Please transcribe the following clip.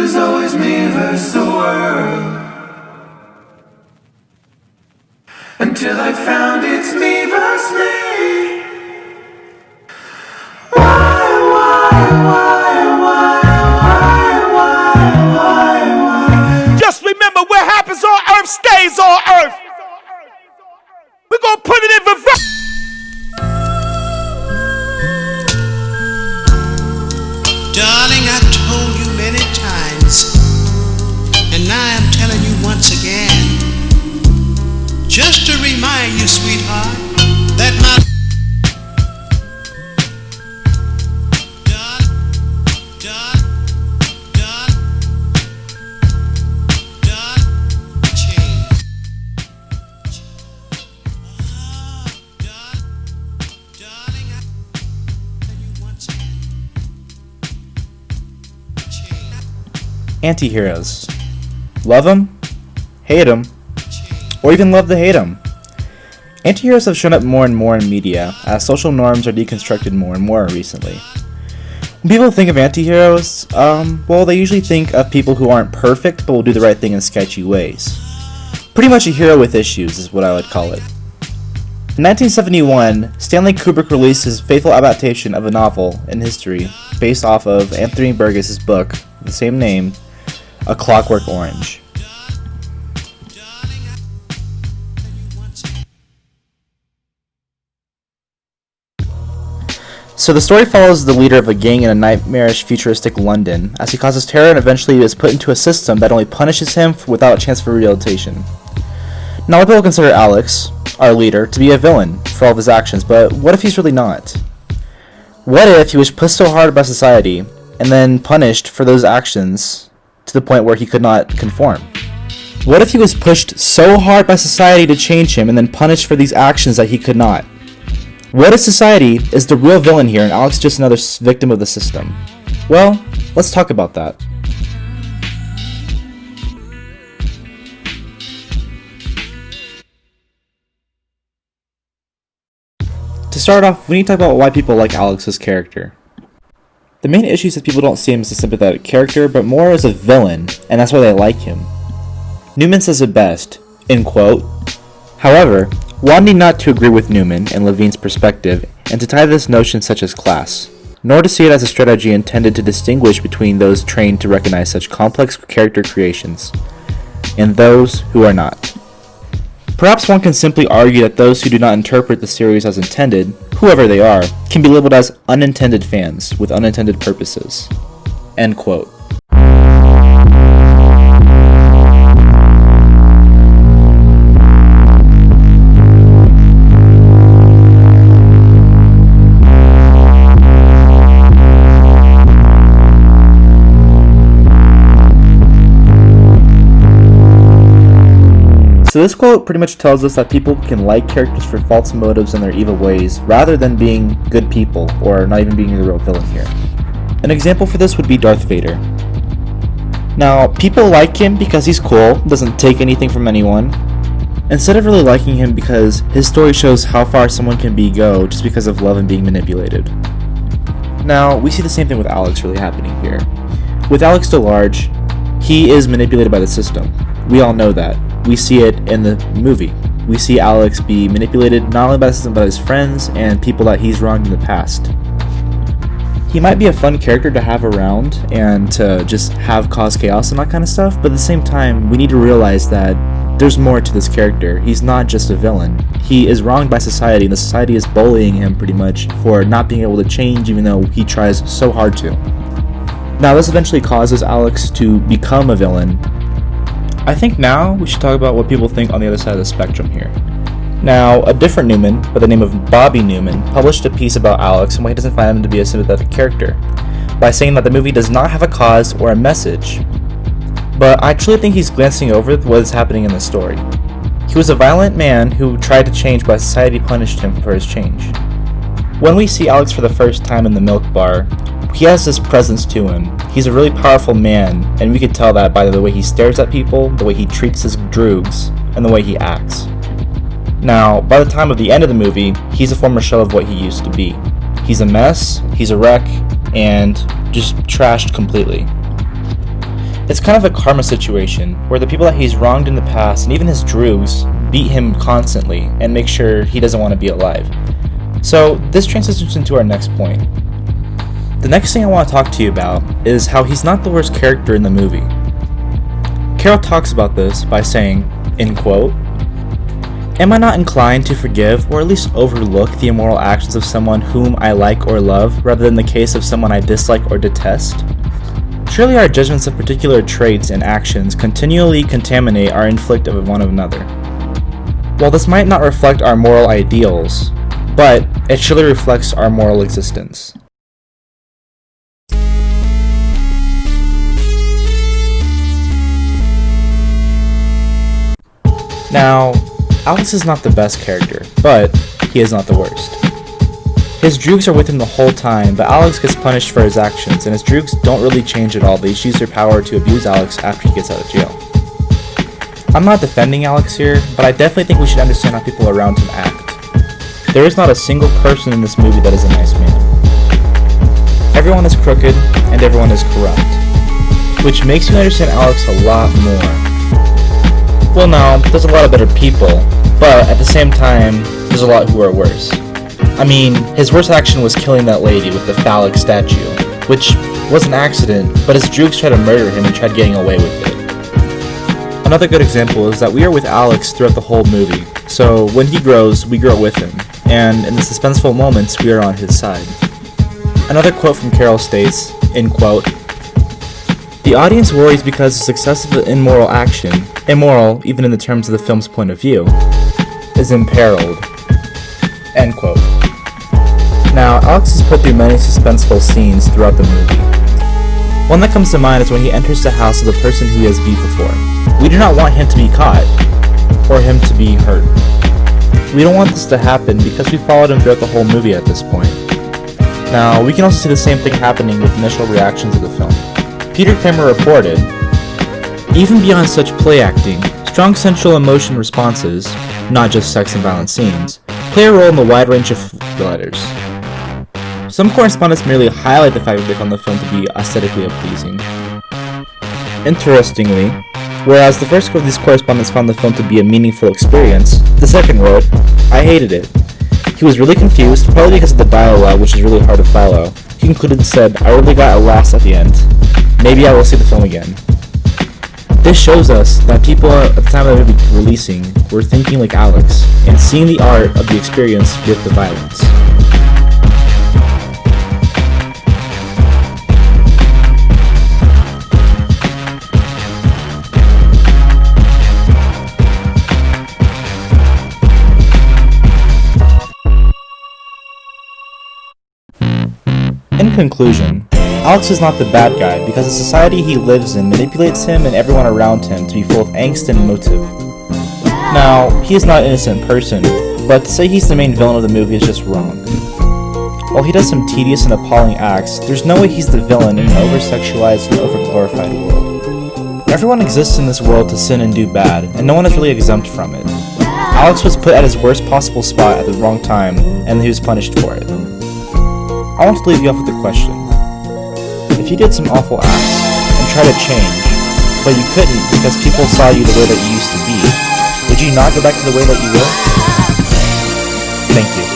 was always me versus the world, until I found it's me versus me. Why? Just remember, what happens on Earth stays on Earth. We're gonna put it in reverse. Darling, I told you many times, and now I'm telling you once again, just to remind you, sweetheart, that my Anti-heroes. Love them, hate them, or even love to hate them. Anti-heroes have shown up more and more in media, as social norms are deconstructed more and more recently. When people think of anti-heroes, well, they usually think of people who aren't perfect but will do the right thing in sketchy ways. Pretty much a hero with issues is what I would call it. In 1971, Stanley Kubrick released his faithful adaptation of a novel in history based off of Anthony Burgess' book, the same name, A Clockwork Orange. So the story follows the leader of a gang in a nightmarish futuristic London as he causes terror and eventually is put into a system that only punishes him without a chance for rehabilitation. Now, a lot of people consider Alex, our leader, to be a villain for all of his actions, but what if he's really not? What if he was pushed so hard by society and then punished for those actions to the point where he could not conform? What if he was pushed so hard by society to change him and then punished for these actions that he could not? What if society is the real villain here and Alex just another victim of the system? Well, let's talk about that. To start off, we need to talk about why people like Alex's character. The main issue is that people don't see him as a sympathetic character, but more as a villain, and that's why they like him. Newman says it best, end quote. However, one need not to agree with Newman and Levine's perspective, and to tie this notion such as class, nor to see it as a strategy intended to distinguish between those trained to recognize such complex character creations, and those who are not. Perhaps one can simply argue that those who do not interpret the series as intended, whoever they are, can be labeled as unintended fans with unintended purposes. End quote. So this quote pretty much tells us that people can like characters for false motives and their evil ways, rather than being good people, or not even being the real villain here. An example for this would be Darth Vader. Now, people like him because he's cool, doesn't take anything from anyone, instead of really liking him because his story shows how far someone can go just because of love and being manipulated. Now, we see the same thing with Alex really happening here. With Alex Delarge, he is manipulated by the system. We all know that. We see it in the movie. We see Alex be manipulated not only by the system but by his friends and people that he's wronged in the past. He might be a fun character to have around and to just have cause chaos and that kind of stuff, but at the same time, we need to realize that there's more to this character. He's not just a villain. He is wronged by society, and the society is bullying him pretty much for not being able to change even though he tries so hard to. Now, this eventually causes Alex to become a villain. I think now we should talk about what people think on the other side of the spectrum here. Now, a different Newman, by the name of Bobby Newman, published a piece about Alex and why he doesn't find him to be a sympathetic character, by saying that the movie does not have a cause or a message. But I truly think he's glancing over what is happening in the story. He was a violent man who tried to change, but society punished him for his change. When we see Alex for the first time in the milk bar, he has this presence to him. He's a really powerful man, and we could tell that by the way he stares at people, the way he treats his droogs, and the way he acts. Now, by the time of the end of the movie, he's a former shell of what he used to be. He's a mess, he's a wreck, and just trashed completely. It's kind of a karma situation, where the people that he's wronged in the past, and even his droogs, beat him constantly and make sure he doesn't want to be alive. So this transitions into our next point. The next thing I want to talk to you about is how he's not the worst character in the movie. Carol talks about this by saying, in quote, "Am I not inclined to forgive or at least overlook the immoral actions of someone whom I like or love rather than the case of someone I dislike or detest? Surely our judgments of particular traits and actions continually contaminate our inflict of one another. While this might not reflect our moral ideals, but it surely reflects our moral existence." Now, Alex is not the best character, but he is not the worst. His droogs are with him the whole time, but Alex gets punished for his actions, and his droogs don't really change at all. They just use their power to abuse Alex after he gets out of jail. I'm not defending Alex here, but I definitely think we should understand how people around him act. There is not a single person in this movie that is a nice man. Everyone is crooked, and everyone is corrupt, which makes you understand Alex a lot more. Well, no, there's a lot of better people, but at the same time, there's a lot who are worse. I mean, his worst action was killing that lady with the phallic statue, which was an accident, but his droogs tried to murder him and tried getting away with it. Another good example is that we are with Alex throughout the whole movie, so when he grows, we grow with him, and in the suspenseful moments, we are on his side. Another quote from Carol states, in quote, "The audience worries because the success of an immoral action, immoral even in the terms of the film's point of view, is imperiled." End quote. Now, Alex is put through many suspenseful scenes throughout the movie. One that comes to mind is when he enters the house of the person who he has beat before. We do not want him to be caught, or him to be hurt. We don't want this to happen because we followed him throughout the whole movie at this point. Now, we can also see the same thing happening with initial reactions of the film. Peter Kramer reported, "Even beyond such play acting, strong central emotion responses, not just sex and violent scenes, play a role in the wide range of letters. Some correspondents merely highlight the fact that they found the film to be aesthetically pleasing. Interestingly, whereas the first of these correspondents found the film to be a meaningful experience, the second wrote, 'I hated it.' He was really confused, probably because of the dialogue, which is really hard to follow. He concluded and said, 'I really got a laugh at the end. Maybe I will see the film again.' This shows us that people at the time of the movie releasing were thinking like Alex and seeing the art of the experience with the violence. In conclusion, Alex is not the bad guy because the society he lives in manipulates him and everyone around him to be full of angst and motive. Now, he is not an innocent person, but to say he's the main villain of the movie is just wrong. While he does some tedious and appalling acts, there's no way he's the villain in an over-sexualized and over-glorified world. Everyone exists in this world to sin and do bad, and no one is really exempt from it. Alex was put at his worst possible spot at the wrong time, and he was punished for it. I want to leave you off with a question. If you did some awful acts and tried to change, but you couldn't because people saw you the way that you used to be, would you not go back to the way that you were? Thank you.